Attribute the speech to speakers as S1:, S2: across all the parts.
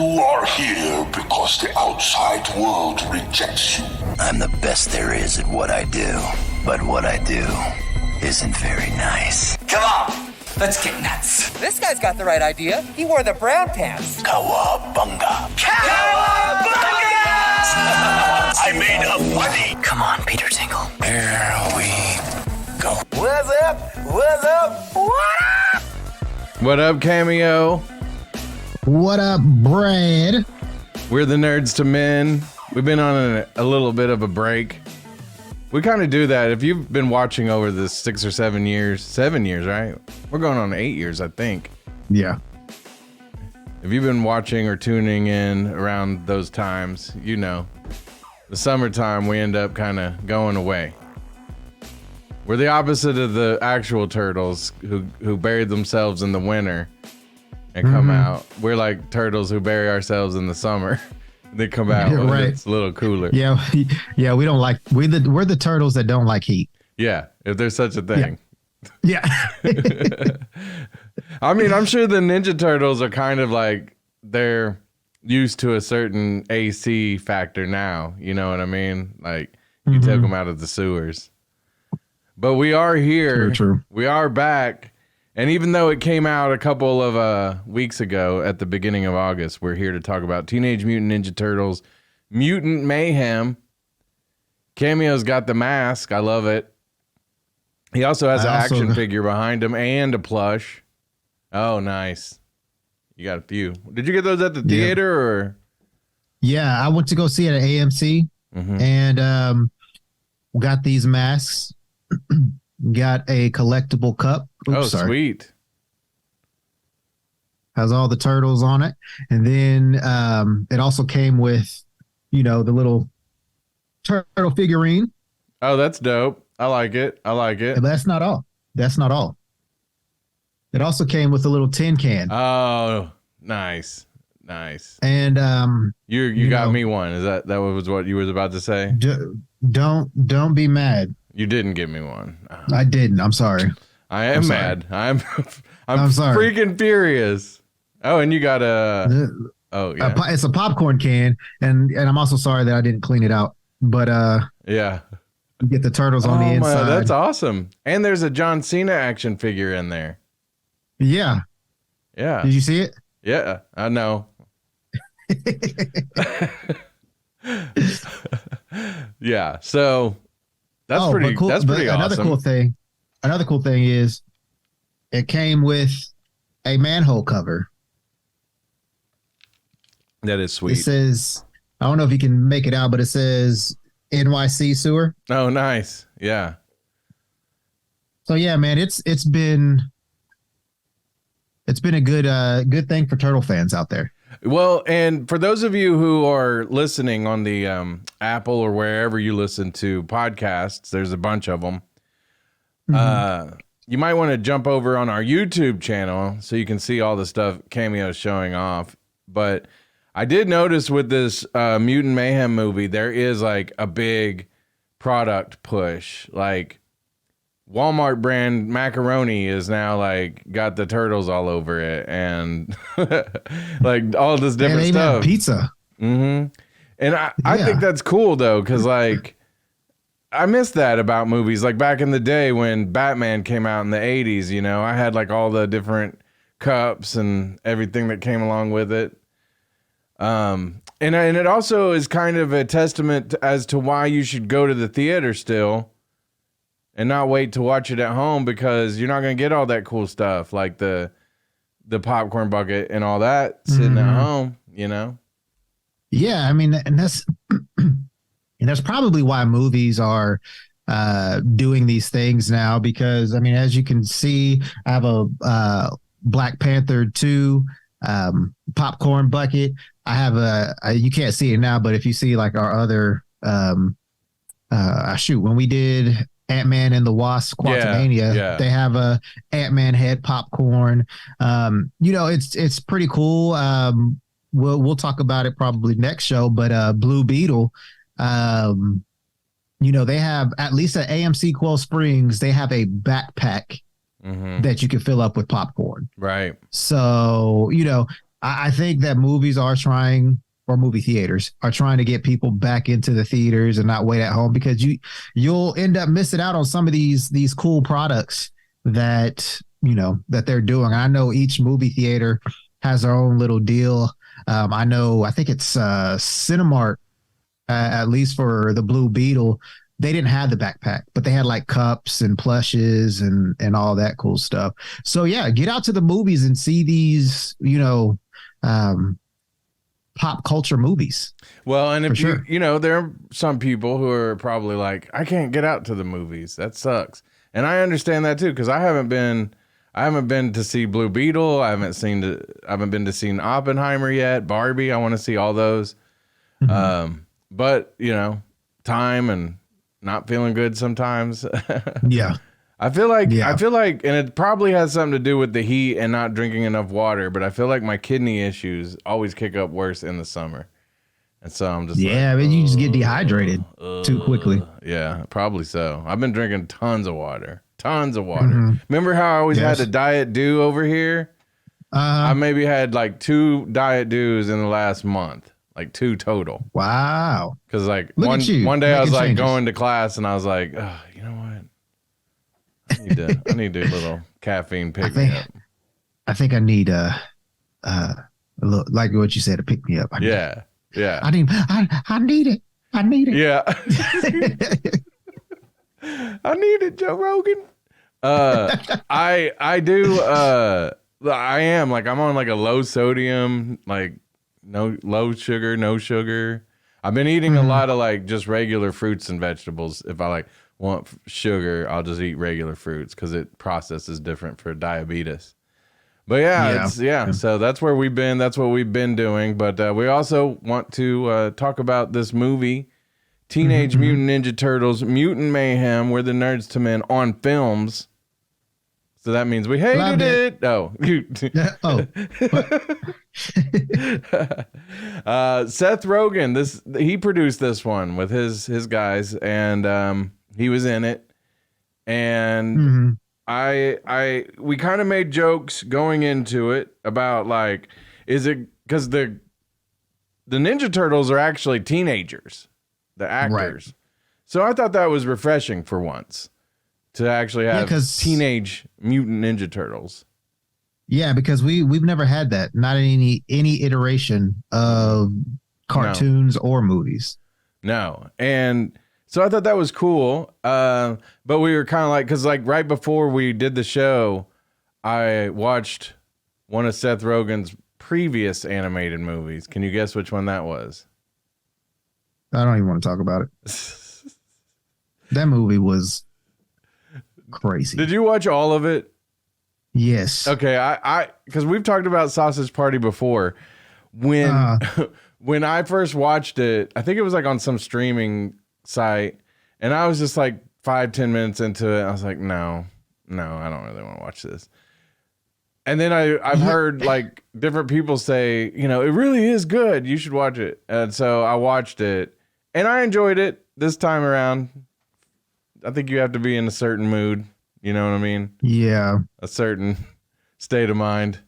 S1: are here because the outside world rejects you.
S2: I'm the best there is at what I do, but what I do isn't very nice.
S3: Come on, let's get nuts.
S4: This guy's got the right idea. He wore the brown pants.
S2: Cowabunga.
S3: Cowabunga!
S2: I made a money. Come on, Peter Tingle. Here we go.
S3: What's up? What's up? What up?
S5: What up, Cameo?
S6: What up, Brad?
S5: We're the Nerdz II Men. We've been on a little bit of a break. We kind of do that. If you've been watching over the 6 or 7 years, 7 years, right? We're going on 8 years, I think.
S6: Yeah.
S5: If you've been watching or tuning in around those times, you know, the summertime, we end up kind of going away. We're the opposite of the actual turtles who buried themselves in the winter and come out. We're like turtles who bury ourselves in the summer. They come out when
S6: right.
S5: It's a little cooler.
S6: Yeah, we don't like we're the turtles that don't like heat.
S5: Yeah, if there's such a thing.
S6: Yeah.
S5: I mean, I'm sure the Ninja Turtles are kind of like they're used to a certain AC factor now. You know what I mean? Like you took them out of the sewers. But we are here.
S6: True.
S5: We are back. And even though it came out a couple of weeks ago at the beginning of August, we're here to talk about Teenage Mutant Ninja Turtles, Mutant Mayhem. Cameo's got the mask. I love it. He also has an action figure behind him and a plush. Oh, nice. You got a few. Did you get those at the theater or?
S6: Yeah, I went to go see it at AMC and got these masks. Got a collectible cup.
S5: Oops, sweet.
S6: Has all the turtles on it. And then it also came with, the little turtle figurine.
S5: Oh, that's dope. I like it.
S6: But that's not all. It also came with a little tin can.
S5: Oh, nice.
S6: And
S5: you got me one. Is that was what you was about to say?
S6: Don't be mad.
S5: You didn't give me one.
S6: I didn't. I'm sorry.
S5: I am mad. I'm
S6: sorry.
S5: Freaking furious. Oh, and you got
S6: it's a popcorn can, and I'm also sorry that I didn't clean it out. But
S5: yeah,
S6: you get the turtles on the inside.
S5: That's awesome. And there's a John Cena action figure in there.
S6: Yeah. Did you see it?
S5: Yeah, I know. Yeah. So. That's pretty
S6: cool.
S5: That's pretty
S6: another
S5: awesome.
S6: Another cool thing is it came with a manhole cover.
S5: That is sweet.
S6: It says, I don't know if you can make it out, but it says NYC sewer.
S5: Oh, nice. Yeah.
S6: So yeah, man, it's been a good thing for turtle fans out there.
S5: Well, and for those of you who are listening on the Apple or wherever you listen to podcasts, there's a bunch of them. You might want to jump over on our YouTube channel so you can see all the stuff Cameo's showing off. But I did notice with this Mutant Mayhem movie, there is like a big product push. Like Walmart brand macaroni is now like got the turtles all over it and like all this different stuff.
S6: Pizza.
S5: And I think that's cool though, because like I miss that about movies. Like back in the day when Batman came out in the 80s, I had like all the different cups and everything that came along with it. And it also is kind of a testament as to why you should go to the theater still. And not wait to watch it at home because you're not going to get all that cool stuff like the popcorn bucket and all that sitting at home,
S6: Yeah, I mean, and that's probably why movies are doing these things now because, I mean, as you can see, I have a Black Panther 2 popcorn bucket. I have you can't see it now, but if you see like our other when we did Ant-Man and the Wasp Quantumania, they have a Ant-Man head popcorn. It's pretty cool. We'll talk about it probably next show, but Blue Beetle, they have at least at AMC Quell Springs, they have a backpack that you can fill up with popcorn.
S5: Right.
S6: So, I think that movies are trying, or movie theaters are trying to get people back into the theaters and not wait at home, because you'll end up missing out on some of these cool products that, you know, that they're doing. I know each movie theater has their own little deal. I think it's Cinemark, at least for the Blue Beetle. They didn't have the backpack, but they had like cups and plushes and all that cool stuff. So yeah, get out to the movies and see these, you know, pop culture movies.
S5: Well, and if you know, there are some people who are probably like, I can't get out to the movies. That sucks. And I understand that too, because I haven't been to see Blue Beetle. I haven't been to see Oppenheimer yet. Barbie. I want to see all those. Mm-hmm. But you know, time and not feeling good sometimes.
S6: Yeah.
S5: I feel like, and it probably has something to do with the heat and not drinking enough water, but I feel like my kidney issues always kick up worse in the summer. And so I'm just
S6: I mean, you just get dehydrated too quickly.
S5: Yeah, probably so. I've been drinking tons of water. Mm-hmm. Remember how I always had a Diet Dew over here? I maybe had like 2 Diet Dews in the last month. Like 2 total.
S6: Wow.
S5: Because like one day I was like going to class and I was like, oh, you know what? I need a little caffeine pick me up.
S6: I think I need a little, like what you said, to pick me up.
S5: Yeah.
S6: I need it.
S5: Yeah. I need it, Joe Rogan. I do. I am like, I'm on like a low sodium, like low sugar. I've been eating a lot of like just regular fruits and vegetables. If I like want sugar, I'll just eat regular fruits because it processes different for diabetes. But so that's where we've been. That's what we've been doing. But we also want to talk about this movie, Teenage Mutant Ninja Turtles, Mutant Mayhem. We're the Nerdz II Men on films. So that means we hated it. Oh. Seth Rogen, he produced this one with his guys, and he was in it. And we kind of made jokes going into it about like, is it because the Ninja Turtles are actually teenagers, the actors. Right. So I thought that was refreshing for once to actually have Teenage Mutant Ninja Turtles.
S6: Yeah, because we've never had that. Not in any iteration of cartoons or movies.
S5: No. And so I thought that was cool. But we were kind of like, because like right before we did the show, I watched one of Seth Rogen's previous animated movies. Can you guess which one that was?
S6: I don't even want to talk about it. That movie was crazy.
S5: Did you watch all of it?
S6: Yes.
S5: Okay, I because we've talked about Sausage Party before. When when I first watched it, I think it was like on some streaming site, and I was just like 5-10 minutes into it. I was like, no, I don't really want to watch this. And then I've heard like different people say, you know, it really is good. You should watch it. And so I watched it, and I enjoyed it this time around. I think you have to be in a certain mood. You know what I mean?
S6: Yeah.
S5: A certain state of mind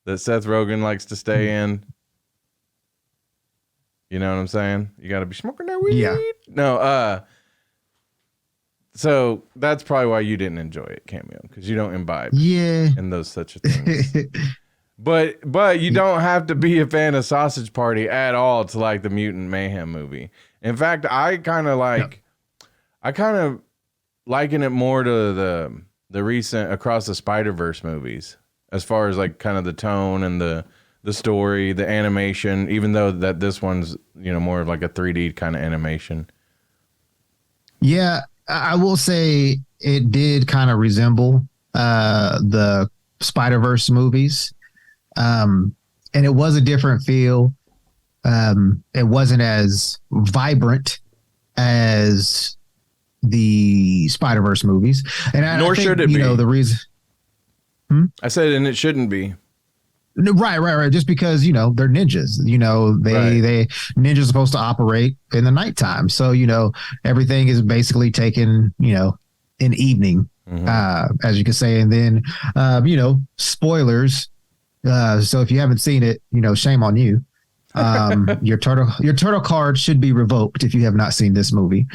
S5: that Seth Rogen likes to stay in. You know what I'm saying? You got to be smoking that weed.
S6: Yeah.
S5: No, so that's probably why you didn't enjoy it, Cameo, because you don't imbibe in those such a things. But you don't have to be a fan of Sausage Party at all to like the Mutant Mayhem movie. In fact, I kind of liken it more to the recent Across the Spider-Verse movies, as far as like kind of the tone and the story, the animation, even though that this one's, you know, more of like a 3D kind of animation.
S6: Yeah, I will say it did kind of resemble the Spider-Verse movies. And it was a different feel. It wasn't as vibrant as the Spider-Verse movies. And
S5: Nor should it be.
S6: You know, the reason...
S5: I said, and it shouldn't be.
S6: Right. Just because, you know, they're ninjas, you know, ninjas are supposed to operate in the nighttime. So, you know, everything is basically taken, you know, in evening, as you could say. And then, you know, spoilers, So if you haven't seen it, shame on you. Your turtle card should be revoked if you have not seen this movie.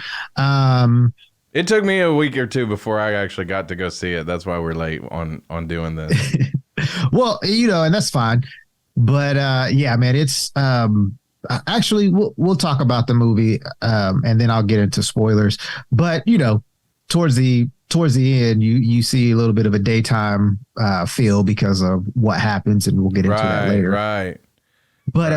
S5: It took me a week or two before I actually got to go see it. That's why we're late on doing this.
S6: Well, and that's fine. But yeah, man, it's actually we'll talk about the movie and then I'll get into spoilers. But towards the end, you see a little bit of a daytime feel because of what happens, and we'll get into that later.
S5: Right.
S6: But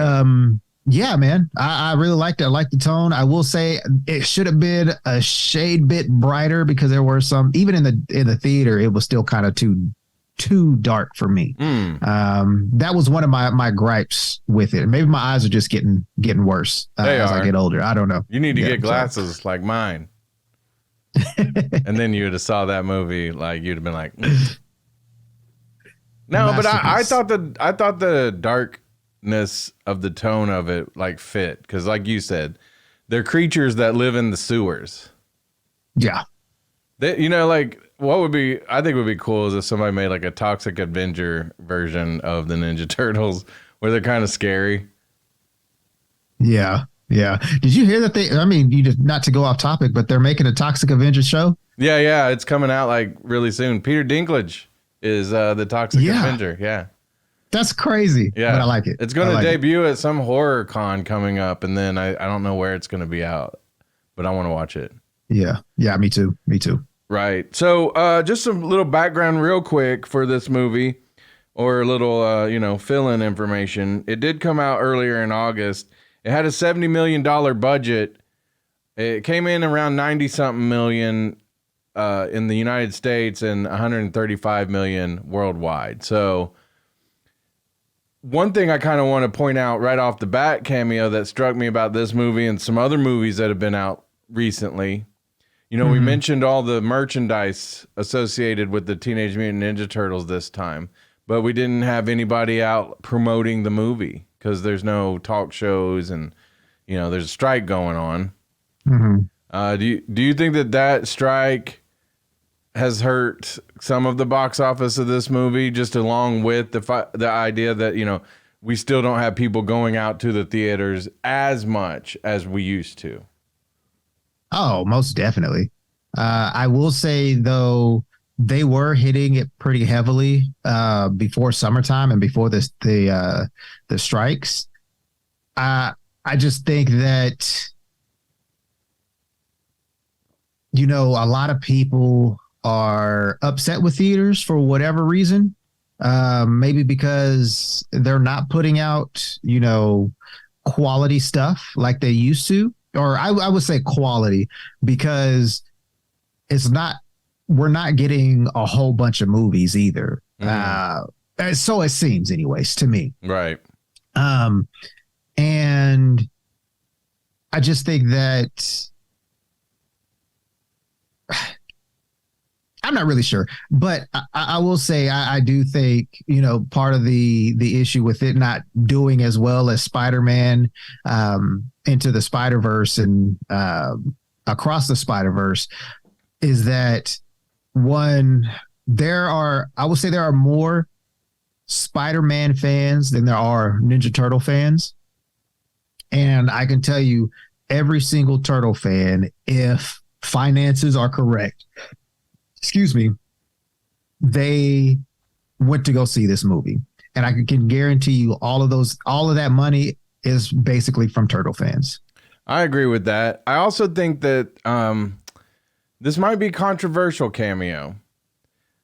S6: yeah, man, I really liked it. I liked the tone. I will say it should have been a shade bit brighter because there were some, even in the theater, it was still kind of too dark for me. That was one of my gripes with it. Maybe my eyes are just getting worse as I get older. I don't know.
S5: You need to get glasses like mine. And then you would have saw that movie, like you'd have been like, no, but I thought the darkness of the tone of it like fit, because like you said, they're creatures that live in the sewers.
S6: Yeah,
S5: they, like what I think would be cool is if somebody made like a Toxic Avenger version of the Ninja Turtles where they're kind of scary.
S6: Yeah. Did you hear that you just, not to go off topic, but they're making a Toxic Avenger show?
S5: Yeah. It's coming out like really soon. Peter Dinklage is the Toxic Avenger. Yeah.
S6: That's crazy. Yeah. But I like it.
S5: It's going to debut at some horror con coming up. And then I don't know where it's going to be out, but I want to watch it.
S6: Yeah. Yeah. Me too.
S5: Right. So just some little background real quick for this movie, or a little, fill-in information. It did come out earlier in August. It had a $70 million budget. It came in around 90-something million in the United States and 135 million worldwide. So one thing I kind of want to point out right off the bat, Cameo, that struck me about this movie and some other movies that have been out recently. We mentioned all the merchandise associated with the Teenage Mutant Ninja Turtles this time, but we didn't have anybody out promoting the movie because there's no talk shows and, there's a strike going on. Do you think that strike has hurt some of the box office of this movie, just along with the idea that, we still don't have people going out to the theaters as much as we used to?
S6: Oh, most definitely. I will say, though, they were hitting it pretty heavily before summertime and before the strikes. I just think that, a lot of people are upset with theaters for whatever reason. Maybe because they're not putting out, quality stuff like they used to. Or I would say quality, because we're not getting a whole bunch of movies either. So it seems anyways to me.
S5: Right.
S6: And I just think that I'm not really sure, but I will say I do think, part of the issue with it not doing as well as Spider-Man Into the Spider-Verse and Across the Spider-Verse is that, one, I would say there are more Spider-Man fans than there are Ninja Turtle fans. And I can tell you, every single Turtle fan, if finances are correct, they went to go see this movie. And I can guarantee you all of that money is basically from Turtle fans.
S5: I agree with that. I also think that this might be controversial, Cameo,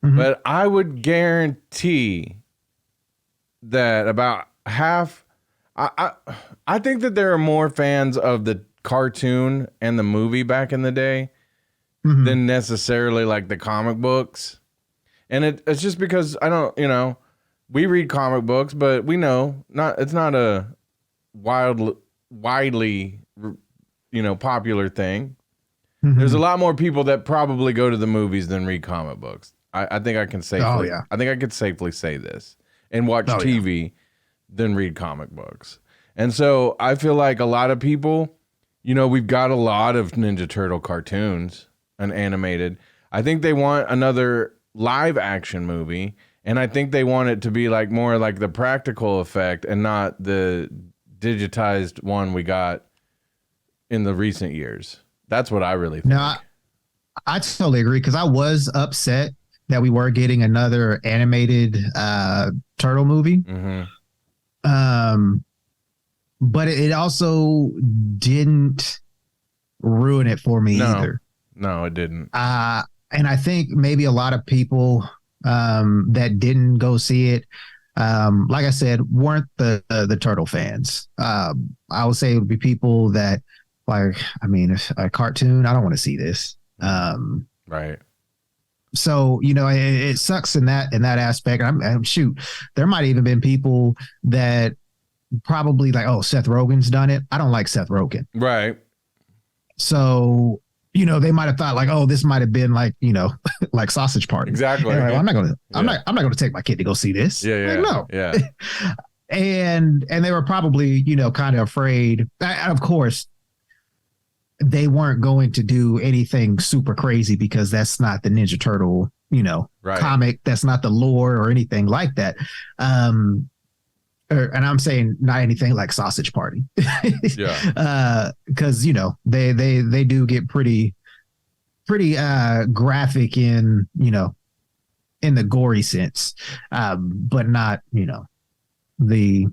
S5: but I would guarantee that about half, I think that there are more fans of the cartoon and the movie back in the day than necessarily like the comic books. And it's just because I don't, we read comic books, but we know it's not a widely, popular thing. There's a lot more people that probably go to the movies than read comic books. I think I can safely, I think I could safely say this, and watch TV than read comic books. And so I feel like a lot of people, we've got a lot of Ninja Turtle cartoons and animated. I think they want another live action movie. And I think they want it to be like more like the practical effect and not the digitized one we got in the recent years. That's what I really think.
S6: No, I totally agree, because I was upset that we were getting another animated turtle movie. But it also didn't ruin it for me either.
S5: No, it didn't.
S6: And I think maybe a lot of people that didn't go see it, like I said, weren't the turtle fans. I would say it would be people that, like, I mean, a cartoon, I don't want to see this.
S5: Right.
S6: So, you know, it sucks in that aspect. I'm shoot, there might even been people that probably like, oh, Seth Rogen's done it. I don't like Seth Rogen.
S5: Right.
S6: So, you know, they might have thought like, oh, this might have been like, you know, like Sausage Party.
S5: Exactly.
S6: Like, I'm not going to take my kid to go see this.
S5: Yeah.
S6: Like, no.
S5: Yeah.
S6: And they were probably, you know, kind of afraid. Of course, they weren't going to do anything super crazy because that's not the Ninja Turtle, you know, comic. That's not the lore or anything like that. And I'm saying not anything like Sausage Party.
S5: Yeah.
S6: Because, you know, they do get pretty graphic in, you know, in the gory sense, but not, you know, the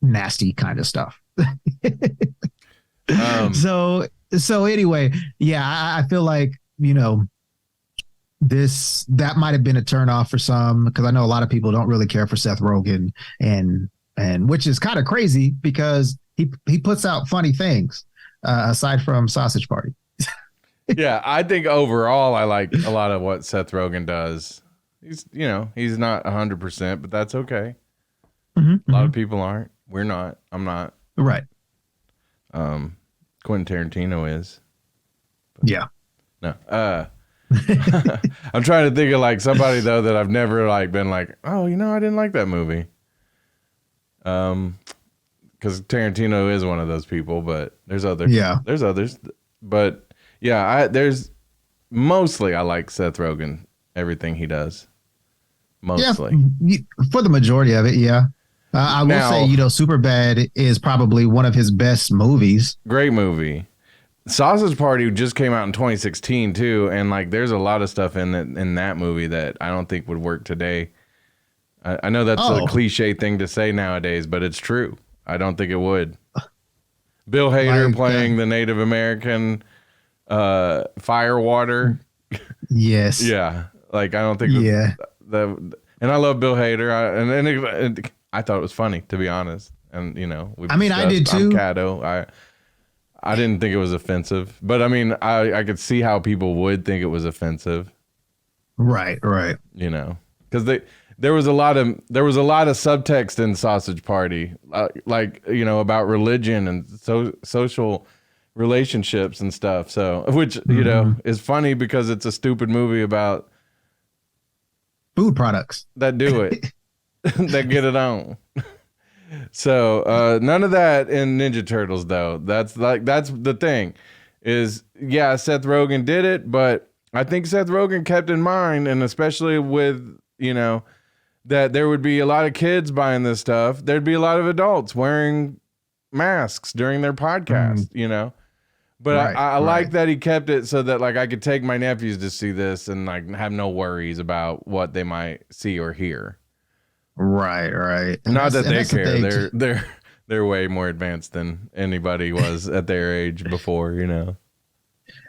S6: nasty kind of stuff. So anyway, yeah, I feel like, you know, that might have been a turnoff for some, because I know a lot of people don't really care for Seth Rogen, and which is kind of crazy because he puts out funny things aside from Sausage Party.
S5: Yeah, I think overall I like a lot of what Seth Rogen does. He's not 100%, but that's okay. A lot of people aren't. We're not. I'm not.
S6: Right.
S5: Quentin Tarantino is.
S6: But yeah.
S5: No. I'm trying to think of like somebody though that I've never like been like, oh, you know, I didn't like that movie. Because Tarantino is one of those people, but there's others.
S6: Yeah.
S5: There's others. But yeah, mostly I like Seth Rogen, everything he does. Mostly.
S6: Yeah, for the majority of it, yeah. I will say, you know, Superbad is probably one of his best movies.
S5: Great movie. Sausage Party just came out in 2016 too, and like there's a lot of stuff in that movie that I don't think would work today. I know that's a cliche thing to say nowadays, but it's true. I don't think it would. Bill Hader playing the Native American Firewater.
S6: Yes.
S5: Yeah. Like I don't think.
S6: Yeah.
S5: And I love Bill Hader. I thought it was funny, to be honest. And you know,
S6: I did too.
S5: Cato. I didn't think it was offensive, but I mean, I could see how people would think it was offensive.
S6: Right.
S5: You know, because there was a lot of subtext in Sausage Party, like you know, about religion and social relationships and stuff. So, which you know is funny because it's a stupid movie about
S6: food products
S5: that do it, that get it on. So none of that in Ninja Turtles though. That's the thing is, yeah, Seth Rogen did it, but I think Seth Rogen kept in mind, and especially with, you know, that there would be a lot of kids buying this stuff. There'd be a lot of adults wearing masks during their podcast, you know. But I like that he kept it so that like I could take my nephews to see this and like have no worries about what they might see or hear.
S6: Right.
S5: Not that they care. They're way more advanced than anybody was at their age before, you know.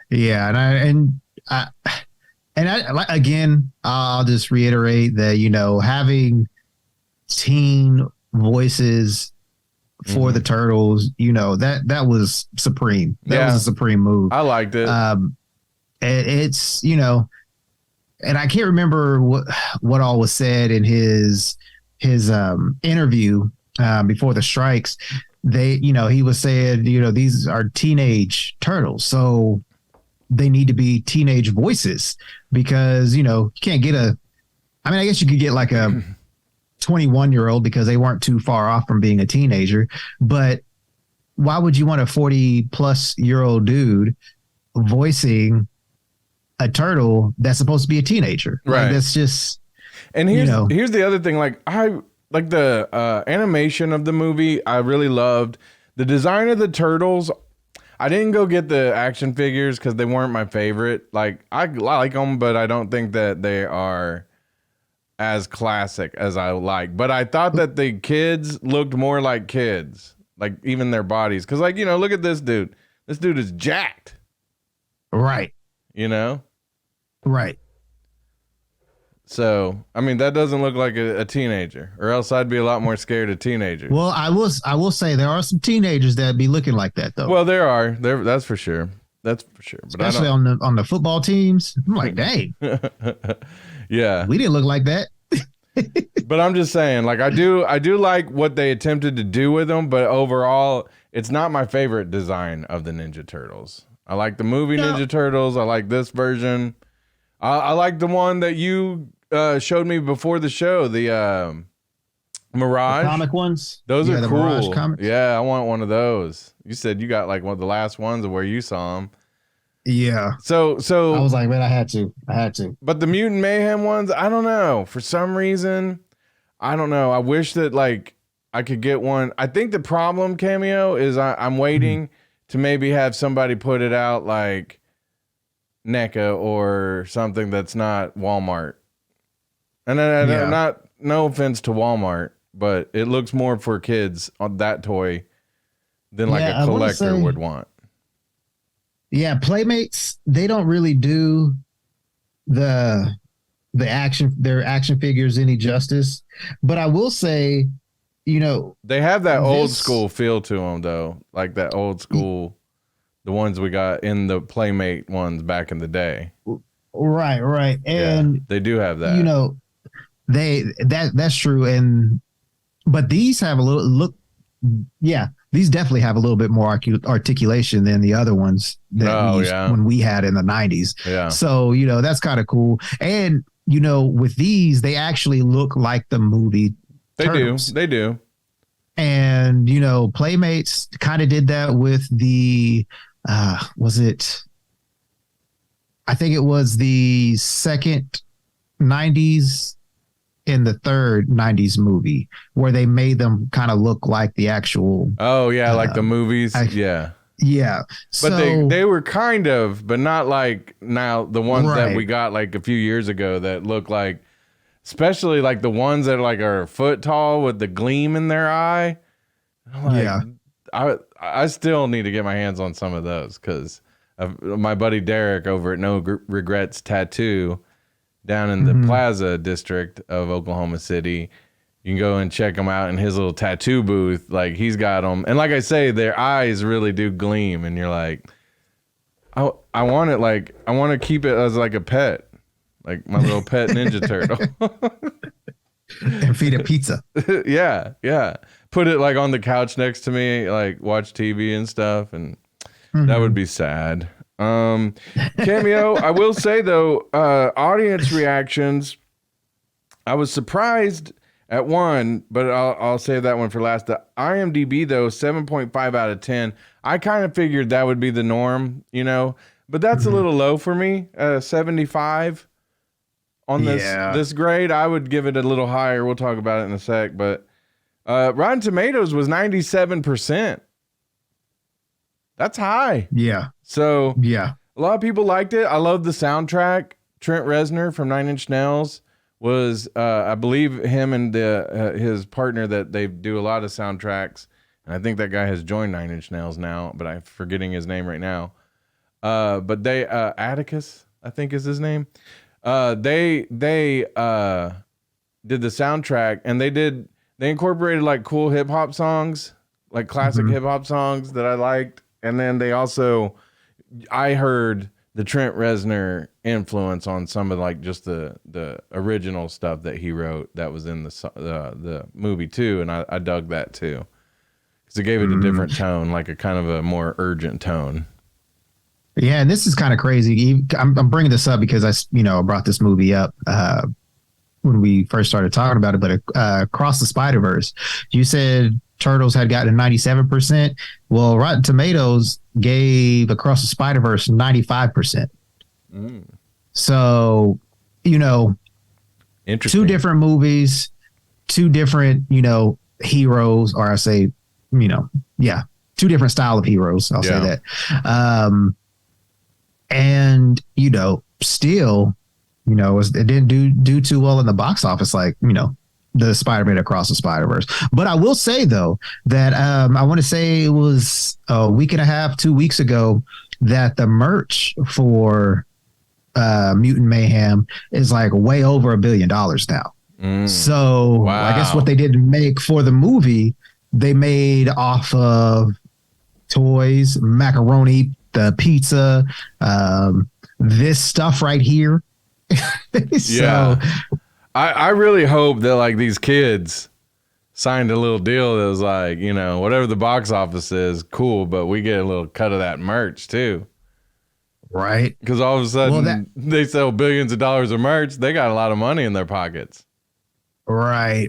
S5: Yeah,
S6: again, I'll just reiterate that, you know, having teen voices for the Turtles, you know, that was supreme. That was a supreme move.
S5: I liked it.
S6: It's, you know, and I can't remember what all was said in his interview before the strikes. He was saying, you know, these are teenage turtles, so they need to be teenage voices because, you know, you can't get I guess you could get like a 21-year-old because they weren't too far off from being a teenager, but why would you want a 40-plus-year-old dude voicing a turtle that's supposed to be a teenager?
S5: Right.
S6: Like, that's just,
S5: And here's the other thing. Like I like the animation of the movie. I really loved the design of the turtles. I didn't go get the action figures because they weren't my favorite. Like I like them, but I don't think that they are as classic as I like. But I thought that the kids looked more like kids, like even their bodies. Because like, you know, look at this dude. This dude is jacked.
S6: Right.
S5: You know?
S6: Right.
S5: So, I mean, that doesn't look like a teenager, or else I'd be a lot more scared of teenagers.
S6: Well, I will say there are some teenagers that be looking like that though.
S5: Well, that's for sure. That's for sure. But
S6: especially on the football teams. I'm like, dang.
S5: Yeah.
S6: We didn't look like that.
S5: But I'm just saying, like I do like what they attempted to do with them, but overall, it's not my favorite design of the Ninja Turtles. I like the movie Ninja Turtles. I like this version. I like the one that you showed me before the show, the Mirage.
S6: The comic ones?
S5: Those are
S6: the
S5: cool.
S6: Mirage comics?
S5: Yeah, I want one of those. You said you got like one of the last ones of where you saw them.
S6: Yeah.
S5: So
S6: I was like, man, I had to.
S5: But the Mutant Mayhem ones, I don't know. For some reason, I don't know. I wish that like I could get one. I think the problem, Cameo, is I'm waiting to maybe have somebody put it out like NECA or something that's not Walmart. And no offense to Walmart, but it looks more for kids on that toy than like a collector would want.
S6: Yeah, Playmates, they don't really do their action figures any justice. But I will say, you know,
S5: they have that old school feel to them though, like that old school, the ones we got in the Playmate ones back in the day.
S6: Right. And
S5: yeah, they do have that.
S6: You know, that's true. But these have a little look. Yeah, these definitely have a little bit more articulation than the other ones that when we had in the 90s.
S5: Yeah.
S6: So, you know, that's kind of cool. And, you know, with these, they actually look like the movie.
S5: They do.
S6: And, you know, Playmates kind of did that with the, I think it was the second 90s and the third 90s movie where they made them kind of look like the actual.
S5: Oh, yeah, like the movies. Yeah.
S6: Yeah.
S5: But they were kind of, but not like now the ones that we got like a few years ago that look like, especially like the ones that are a foot tall with the gleam in their eye.
S6: Yeah.
S5: I still need to get my hands on some of those because my buddy Derek over at No Regrets Tattoo down in the Plaza district of Oklahoma City. You can go and check him out in his little tattoo booth. Like he's got them. And like I say, their eyes really do gleam. And you're like, I want it. Like, I want to keep it as like a pet, like my little pet Ninja Turtle.
S6: And feed it pizza.
S5: Yeah. Put it like on the couch next to me, like watch TV and stuff. And that would be sad. Cameo, I will say though, audience reactions, I was surprised at one, but I'll save that one for last. The IMDb though, 7.5 out of 10. I kind of figured that would be the norm, you know, but that's a little low for me. 75 on this grade. I would give it a little higher. We'll talk about it in a sec, but Rotten Tomatoes was 97%. That's high.
S6: Yeah.
S5: So
S6: yeah,
S5: a lot of people liked it. I love the soundtrack. Trent Reznor from Nine Inch Nails was, I believe, him and his partner that they do a lot of soundtracks. And I think that guy has joined Nine Inch Nails now, but I'm forgetting his name right now. But they, Atticus, I think is his name. They did the soundtrack, and they incorporated like cool hip hop songs, like classic hip hop songs that I liked. And then they also, I heard the Trent Reznor influence on some of like just the original stuff that he wrote that was in the movie too, and I dug that too because it gave it a different tone, like a kind of a more urgent tone.
S6: Yeah, and this is kind of crazy. I'm bringing this up because I brought this movie up when we first started talking about it. But Across the Spider-Verse, you said Turtles had gotten 97%. Well, Rotten Tomatoes gave Across the Spider-Verse 95%. So, you know,
S5: Interesting.
S6: Two different movies, two different, heroes, or I say, two different style of heroes. I'll say that. And, still, it didn't do too well in the box office, like, the Spider-Man Across the Spider-Verse. But I will say, though, that I want to say it was a week and a half, 2 weeks ago, that the merch for Mutant Mayhem is like way over $1 billion now. So
S5: wow.
S6: I guess what they didn't make for the movie, they made off of toys, macaroni, the pizza, this stuff right here. So
S5: I really hope that like these kids signed a little deal that was like, whatever the box office is, cool, but we get a little cut of that merch too.
S6: Right.
S5: Because all of a sudden they sell billions of dollars of merch. They got a lot of money in their pockets. Right.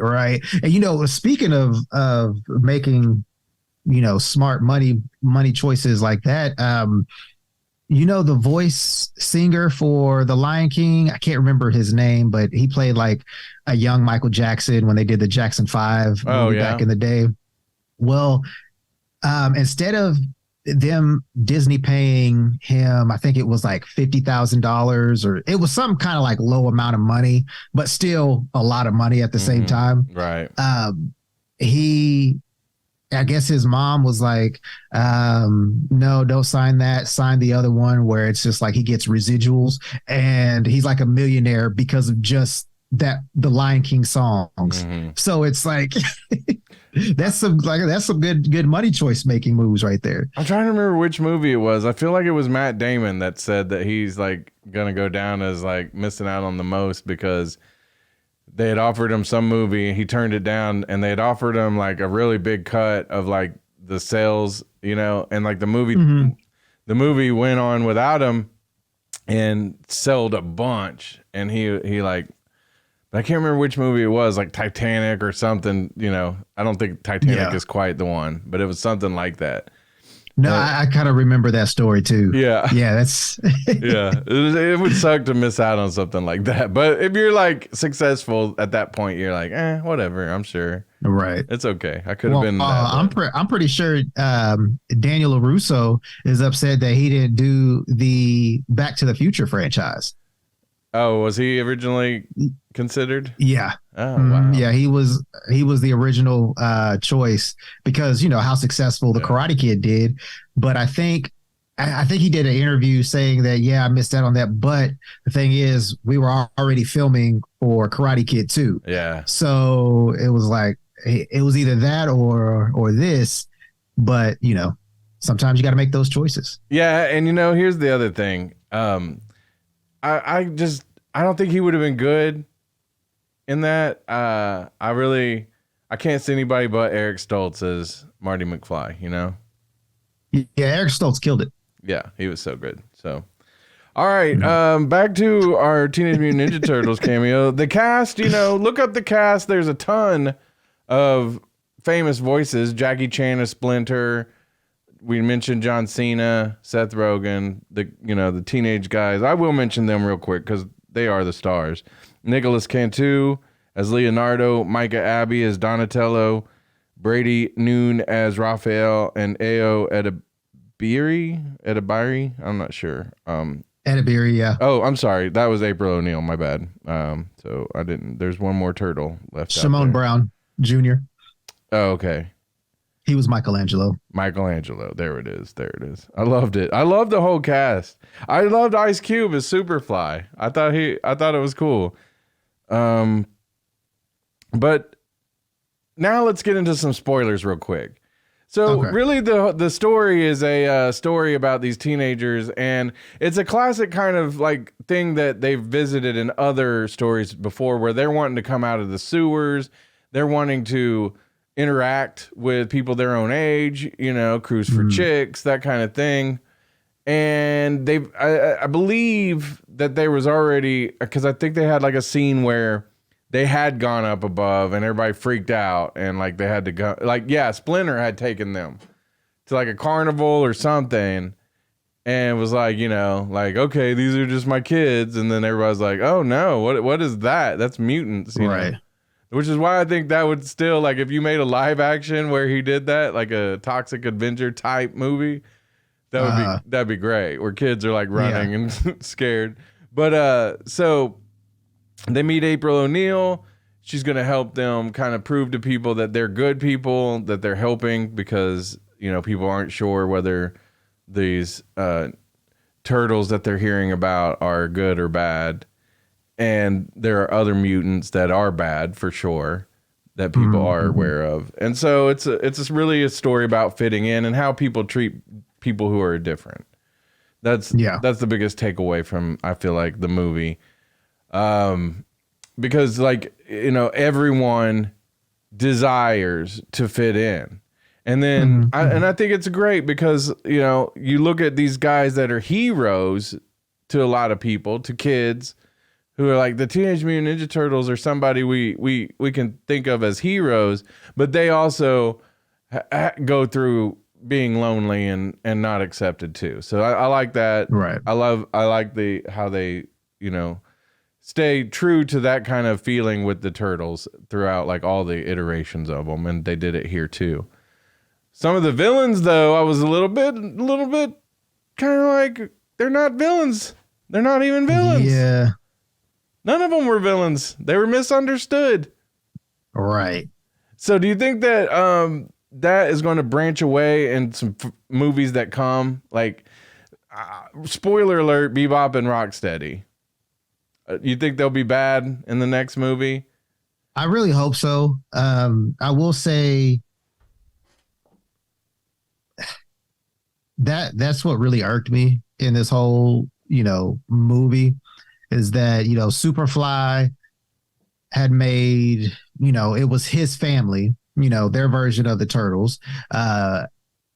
S6: And, speaking of making, smart money choices like that, the voice singer for The Lion King, I can't remember his name, but he played like a young Michael Jackson when they did the Jackson 5 movie back in the day. Well, instead of them Disney paying him, I think it was like $50,000, or it was some kind of like low amount of money, but still a lot of money at the same time.
S5: Right.
S6: I guess his mom was like, no, don't sign that. Sign the other one where it's just like he gets residuals and he's like a millionaire because of just the Lion King songs. So it's like that's some good money choice making moves right there.
S5: I'm trying to remember which movie it was. I feel like it was Matt Damon that said that he's like gonna go down as like missing out on the most because they had offered him some movie and he turned it down, and they had offered him like a really big cut of like the sales, and like the movie went on without him and sold a bunch. And he like, I can't remember which movie it was, like Titanic or something, I don't think Titanic is quite the one, but it was something like that.
S6: No, I kind of remember that story too.
S5: Yeah.
S6: That's
S5: It would suck to miss out on something like that. But if you're like successful at that point, you're like, whatever, I'm sure.
S6: Right.
S5: It's okay. I could have been that.
S6: I'm pretty sure Daniel LaRusso is upset that he didn't do the Back to the Future franchise.
S5: Oh, was he originally considered?
S6: Yeah.
S5: Oh, wow.
S6: Yeah, he was the original choice because how successful the Karate Kid did. But I think he did an interview saying that I missed out on that. But the thing is, we were already filming for Karate Kid 2.
S5: Yeah.
S6: So it was like it was either that or this. But sometimes you got to make those choices.
S5: Yeah, and here's the other thing. I don't think he would have been good in that. I can't see anybody but Eric Stoltz as Marty McFly,
S6: Yeah, Eric Stoltz killed it.
S5: Yeah, he was so good. So, all right, back to our Teenage Mutant Ninja Turtles cameo. The cast, look up the cast. There's a ton of famous voices. Jackie Chan as Splinter. We mentioned John Cena, Seth Rogen, the teenage guys. I will mention them real quick because they are the stars. Nicholas Cantu as Leonardo, Micah Abbey as Donatello, Brady Noon as Raphael, and Ao Edebiri. I'm not sure.
S6: Edebiri, yeah.
S5: Oh, I'm sorry. That was April O'Neil. My bad. So I didn't. There's one more turtle left.
S6: Shimon Brown Jr.
S5: Oh, okay.
S6: He was Michelangelo.
S5: There it is. I loved it. I loved the whole cast. I loved Ice Cube as Superfly. I thought it was cool. But now let's get into some spoilers real quick. So really the story is a story about these teenagers, and it's a classic kind of like thing that they've visited in other stories before, where they're wanting to come out of the sewers. They're wanting to interact with people their own age, cruise for chicks, that kind of thing. And I believe that there was already, because I think they had like a scene where they had gone up above and everybody freaked out, and like they had to go, Splinter had taken them to like a carnival or something. and was like, you know, like, okay, these are just my kids. And then everybody's like, oh no, what is that? That's mutants, you know? Which is why I think that would still, like, if you made a live action where he did that, like a Toxic Avenger type movie, that'd be great. Where kids are like running and scared. But so they meet April O'Neil. She's gonna help them kind of prove to people that they're good people, that they're helping, because, you know, people aren't sure whether these turtles that they're hearing about are good or bad. And there are other mutants that are bad for sure that people are aware of. And so it's really a story about fitting in and how people treat people who are different. That's the biggest takeaway from, I feel like, the movie. Because, like, you know, everyone desires to fit in. And then I think it's great because, you know, you look at these guys that are heroes to a lot of people, to kids, who are like the Teenage Mutant Ninja Turtles or somebody we can think of as heroes, but they also go through being lonely and not accepted too. So I like that.
S6: Right.
S5: I like how they, you know, stay true to that kind of feeling with the Turtles throughout, like, all the iterations of them, and they did it here too. Some of the villains, though, I was a little bit kind of like, they're not villains. They're not even villains.
S6: Yeah.
S5: None of them were villains. They were misunderstood.
S6: Right.
S5: So do you think that that is going to branch away in some movies that come? Like, spoiler alert, Bebop and Rocksteady. You think they'll be bad in the next movie?
S6: I really hope so. I will say that's what really irked me in this whole, you know, movie, is that, you know, Superfly had made, you know, it was his family, you know, their version of the Turtles.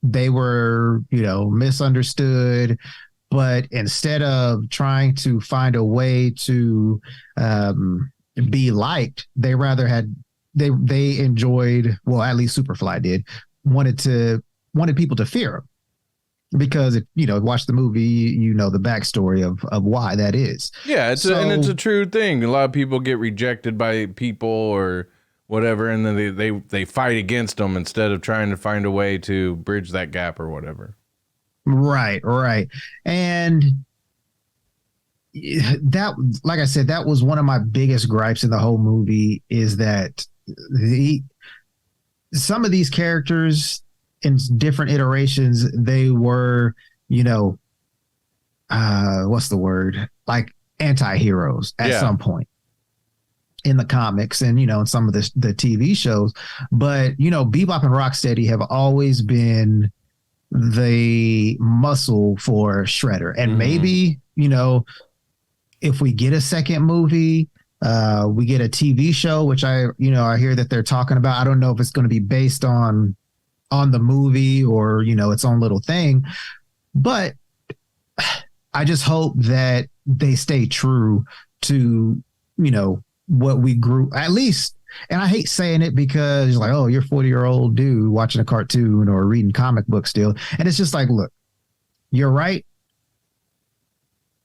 S6: They were, you know, misunderstood, but instead of trying to find a way to be liked, they rather had, they enjoyed, well, at least Superfly did, wanted people to fear him. Because if you know, watch the movie, you know the backstory of why that is.
S5: Yeah, it's a true thing. A lot of people get rejected by people or whatever, and then they fight against them instead of trying to find a way to bridge that gap or whatever.
S6: Right. And that, like I said, that was one of my biggest gripes in the whole movie, is that some of these characters in different iterations, they were, you know, what's the word? Like anti-heroes at some point in the comics and, you know, in some of the TV shows. But, you know, Bebop and Rocksteady have always been the muscle for Shredder. And maybe, you know, if we get a second movie, we get a TV show, which I hear that they're talking about. I don't know if it's going to be based on the movie or, you know, its own little thing, but I just hope that they stay true to, you know, what we grew, at least. And I hate saying it because like, oh, you're a 40-year-old dude watching a cartoon or reading comic books still. And it's just like, look, you're right.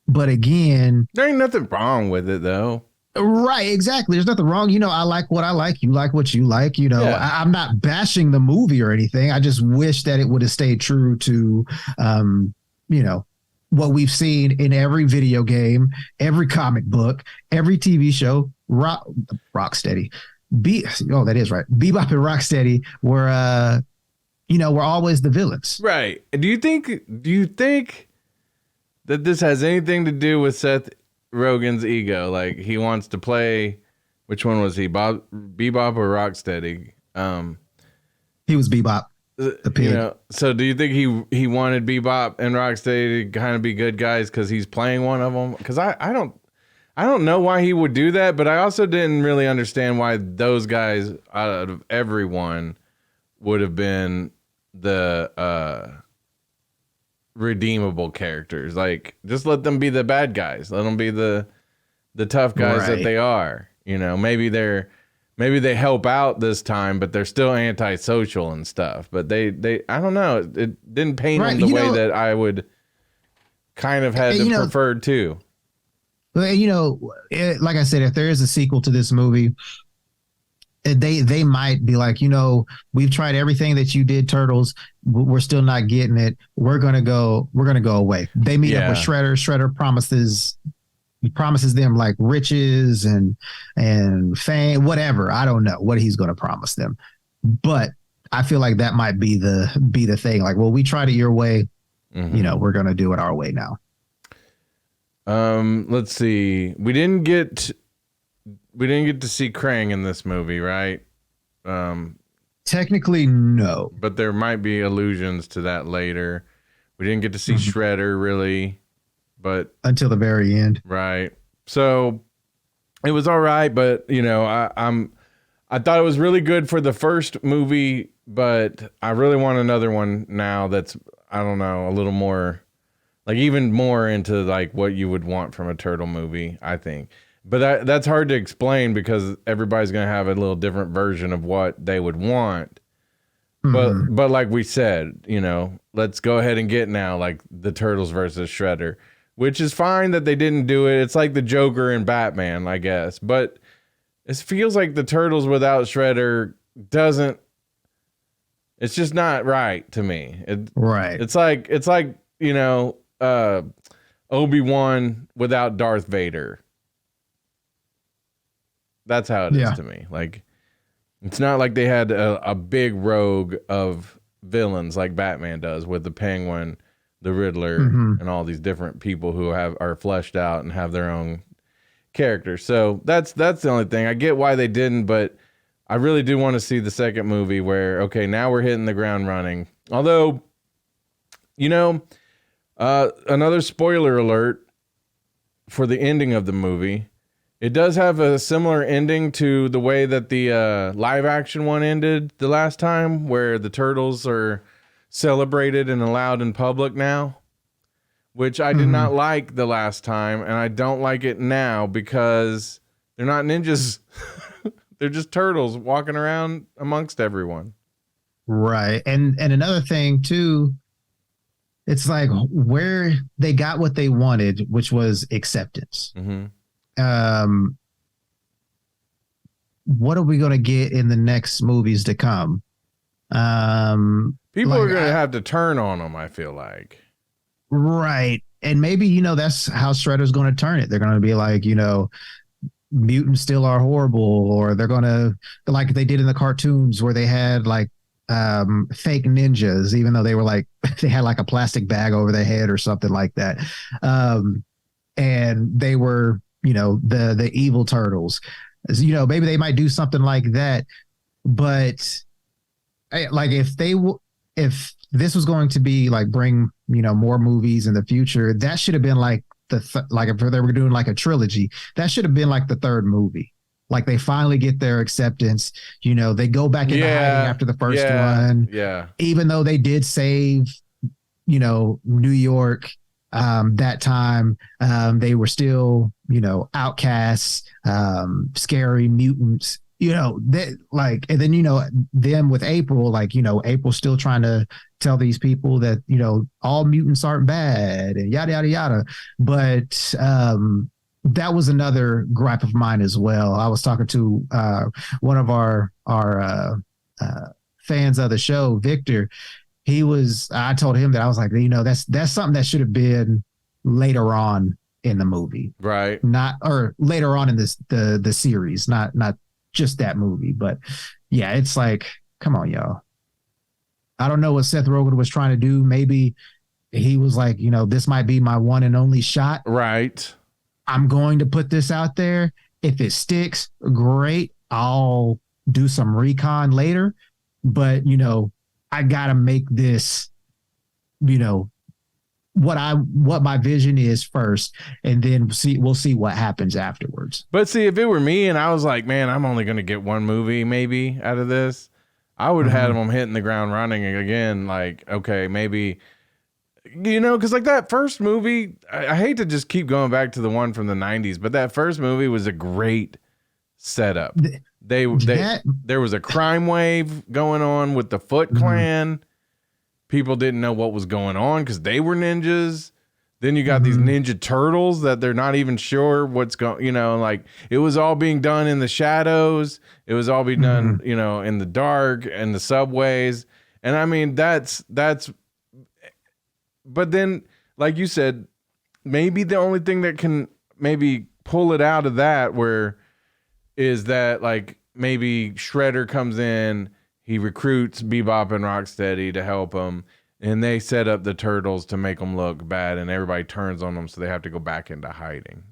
S6: But again,
S5: there ain't nothing wrong with it though.
S6: Right, exactly. There's nothing wrong. You know, I like what I like. You like what you like. You know, I'm not bashing the movie or anything. I just wish that it would have stayed true to, you know, what we've seen in every video game, every comic book, every TV show. Rocksteady. That is right. Bebop and Rocksteady were, you know, were always the villains.
S5: Right. Do you think that this has anything to do with Seth Rogen's ego? Like, he wants to play, which one was he, Bebop or Rocksteady?
S6: He was Bebop, the pig.
S5: You know, so do you think he wanted Bebop and Rocksteady to kind of be good guys because he's playing one of them? Because I don't know why he would do that, but I also didn't really understand why those guys out of everyone would have been the redeemable characters. Like, just let them be the bad guys. Let them be the tough guys that they are. You know, maybe they help out this time, but they're still antisocial and stuff. But they I don't know. It didn't paint them the way that I would kind of had the preferred too.
S6: Well, like I said, if there is a sequel to this movie, they might be like, we've tried everything that you did, Turtles. We're still not getting it. We're gonna go away. They meet up with Shredder. Shredder promises them like riches and fame, whatever. I don't know what he's gonna promise them, but I feel like that might be the thing. Like, well, we tried it your way.
S5: Mm-hmm.
S6: We're gonna do it our way now.
S5: Let's see. We didn't get to see Krang in this movie, right?
S6: Technically, no.
S5: But there might be allusions to that later. We didn't get to see Shredder really, but
S6: until the very end,
S5: right? So it was all right, but I thought it was really good for the first movie, but I really want another one now that's, I don't know, a little more, like even more into like what you would want from a turtle movie, I think. But that's hard to explain because everybody's going to have a little different version of what they would want. But like we said, let's go ahead and get now like the Turtles versus Shredder, which is fine that they didn't do it. It's like the Joker and Batman, I guess. But it feels like the Turtles without Shredder it's just not right to me.
S6: Right.
S5: It's like Obi-Wan without Darth Vader. That's how it is to me. Like, it's not like they had a big rogue of villains like Batman does with the Penguin, the Riddler, and all these different people who are fleshed out and have their own characters. So that's the only thing. I get why they didn't, but I really do want to see the second movie where, okay, now we're hitting the ground running. Although, another spoiler alert for the ending of the movie. It does have a similar ending to the way that the live action one ended the last time, where the turtles are celebrated and allowed in public now, which I did not like the last time, and I don't like it now because they're not ninjas. They're just turtles walking around amongst everyone.
S6: Right. And another thing too, it's like where they got what they wanted, which was acceptance. What are we going to get in the next movies to come?
S5: People are going to have to turn on them, I feel like.
S6: Right. And maybe, that's how Shredder's going to turn it. They're going to be like, mutants still are horrible, or they're going to, like they did in the cartoons where they had like fake ninjas, even though they were like, they had like a plastic bag over their head or something like that. And they were, the evil turtles. Maybe they might do something like that. But like if this was going to be like bring more movies in the future, that should have been like like if they were doing like a trilogy, that should have been like the third movie. Like they finally get their acceptance. They go back into hiding after the first one.
S5: Yeah.
S6: Even though they did save, New York. That time, they were still, outcasts, scary mutants, and then, them with April, like, April's still trying to tell these people that, all mutants aren't bad and yada, yada, yada. But that was another gripe of mine as well. I was talking to one of our fans of the show, Victor. I told him that I was like, that's something that should have been later on in the movie,
S5: right?
S6: Or later on in the series, not just that movie. But yeah, it's like, come on, y'all. I don't know what Seth Rogen was trying to do. Maybe he was like, this might be my one and only shot.
S5: Right.
S6: I'm going to put this out there. If it sticks, great. I'll do some recon later. But, I gotta make this, what my vision is first, and then we'll see what happens afterwards.
S5: But see, if it were me and I was like, man, I'm only gonna get one movie maybe out of this, I would have had them hitting the ground running again. Like, okay, maybe, because like that first movie, I hate to just keep going back to the one from the 90s, but that first movie was a great setup. There was a crime wave going on with the Foot Clan. People didn't know what was going on because they were ninjas. Then you got these Ninja Turtles that they're not even sure what's going, like it was all being done in the shadows. It was all being done, in the dark and the subways. And I mean, that's, but then, like you said, maybe the only thing that can maybe pull it out of that is that like maybe Shredder comes in, he recruits Bebop and Rocksteady to help him, and they set up the Turtles to make them look bad, and everybody turns on them, so they have to go back into hiding.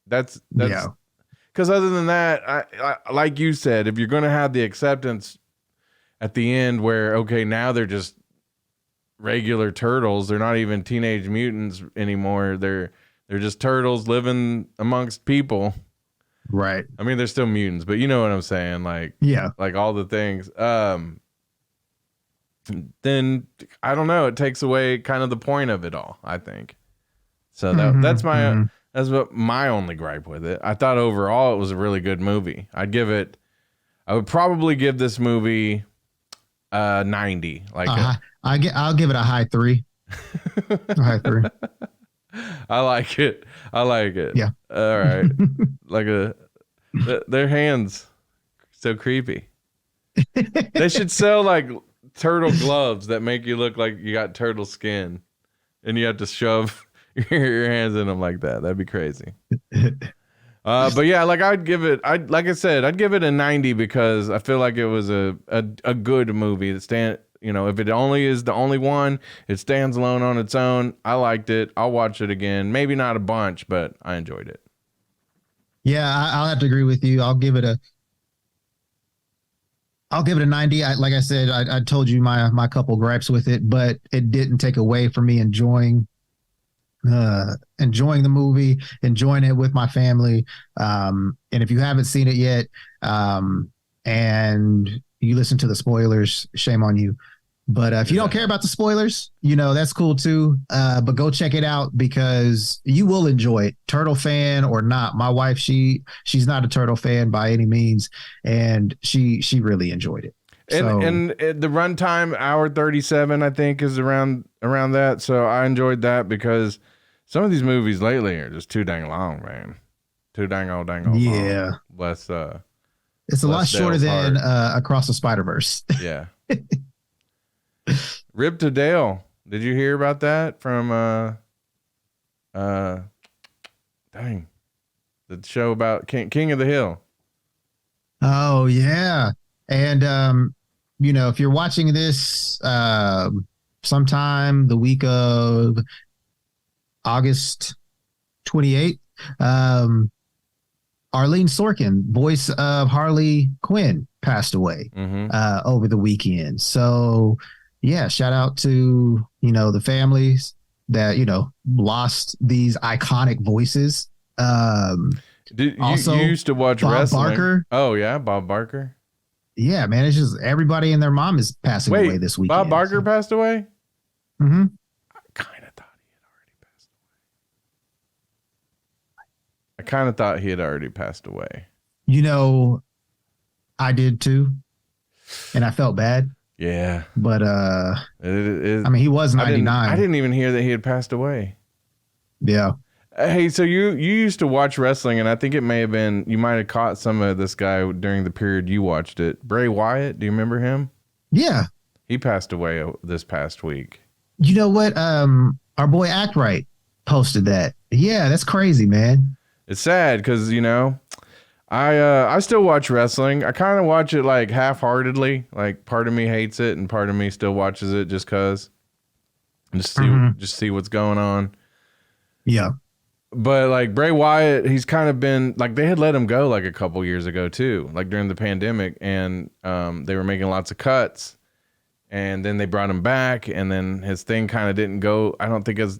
S5: That's because other than that, I like you said, if you're going to have the acceptance at the end where, okay, now they're just regular turtles, they're not even teenage mutants anymore, they're just turtles living amongst people.
S6: Right.
S5: I mean, they're still mutants, but you know what I'm saying? Like,
S6: yeah,
S5: like all the things. Then I don't know. It takes away kind of the point of it all, I think. So that's what my only gripe with it. I thought overall it was a really good movie. I would probably give this movie 90. Like
S6: I'll give it a high 3. A high 3.
S5: I like it.
S6: Yeah.
S5: All right. Like their hands so creepy. They should sell like turtle gloves that make you look like you got turtle skin, and you have to shove your hands in them like that. That'd be crazy. But yeah, like I'd give it a 90 because I feel like it was a good movie that if it only is the only one, it stands alone on its own. I liked it. I'll watch it again. Maybe not a bunch, but I enjoyed it.
S6: Yeah, I'll have to agree with you. I'll give it a 90. Like I said, I told you my couple gripes with it, but it didn't take away from me enjoying the movie, enjoying it with my family. And if you haven't seen it yet, and you listen to the spoilers, shame on you. But if you don't care about the spoilers, that's cool too. But go check it out because you will enjoy it. Turtle fan or not. My wife, she's not a turtle fan by any means, and she really enjoyed it.
S5: And the runtime, hour 37, I think, is around that. So I enjoyed that because some of these movies lately are just too dang long, man. Too dang old long.
S6: Yeah.
S5: Less
S6: it's a lot shorter than Across the Spider-Verse.
S5: Yeah. Rip to Dale. Did you hear about that from the show about King of the Hill?
S6: Oh yeah. And if you're watching this sometime the week of August 28th, Arlene Sorkin, voice of Harley Quinn, passed away over the weekend. So yeah, shout out to, the families that, lost these iconic voices.
S5: You used to watch
S6: Bob
S5: wrestling.
S6: Barker.
S5: Oh yeah, Bob Barker.
S6: Yeah, man, it's just everybody and their mom is passing away this weekend.
S5: Bob Barker passed away?
S6: Mm-hmm.
S5: I kind of thought he had already passed away.
S6: I did too. And I felt bad.
S5: Yeah.
S6: But he was 99.
S5: I didn't even hear that he had passed away.
S6: Yeah.
S5: Hey, so you used to watch wrestling, and I think it may have been, you might have caught some of this guy during the period you watched it. Bray Wyatt, do you remember him?
S6: Yeah.
S5: He passed away this past week.
S6: You know what? Our boy Act Right posted that. Yeah, that's crazy, man.
S5: It's sad because, I still watch wrestling. I kind of watch it like half-heartedly. Like part of me hates it and part of me still watches it just because. Just see what's going on.
S6: Yeah.
S5: But like Bray Wyatt, he's kind of been like, they had let him go like a couple years ago too, like during the pandemic, and they were making lots of cuts, and then they brought him back, and then his thing kind of didn't go. I don't think it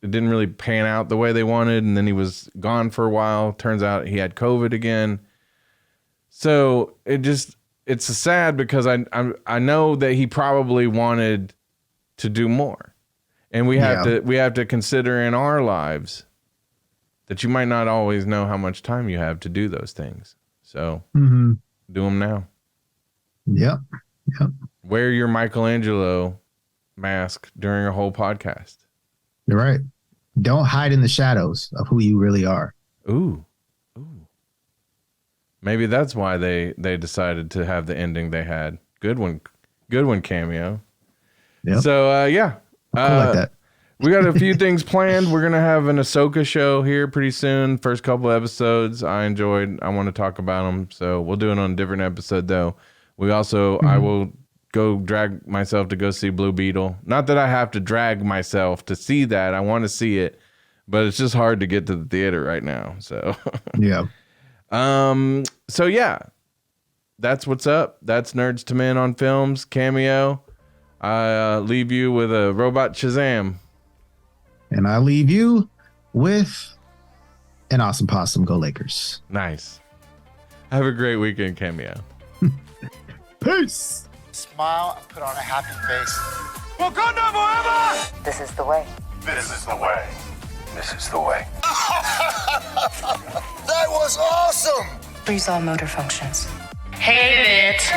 S5: didn't really pan out the way they wanted, and then he was gone for a while. Turns out he had COVID again. So it's sad because I know that he probably wanted to do more, and we have to consider in our lives that you might not always know how much time you have to do those things. So do them now.
S6: Yep.
S5: Wear your Michelangelo mask during a whole podcast.
S6: You're right. don't hide in the shadows of who you really are.
S5: Ooh. Maybe that's why they decided to have the ending they had. Good one, Cameo.
S6: Yep.
S5: So yeah,
S6: I like that.
S5: We got a few things planned. We're gonna have an Ahsoka show here pretty soon. First couple episodes I enjoyed. I want to talk about them, so we'll do it on a different episode though. We also I will go drag myself to go see Blue Beetle. Not that I have to drag myself to see that. I want to see it, but it's just hard to get to the theater right now. So
S6: yeah.
S5: So yeah, that's what's up. That's Nerdz II Men on Films, Cameo. I leave you with a robot Shazam.
S6: And I leave you with an awesome possum. Go Lakers.
S5: Nice. Have a great weekend, Cameo.
S6: Peace.
S7: Smile and put on a happy face.
S3: Wakanda forever!
S8: This is the way.
S1: This is the way. This is the way.
S7: That was awesome!
S8: Freeze all motor functions.
S2: Hate it.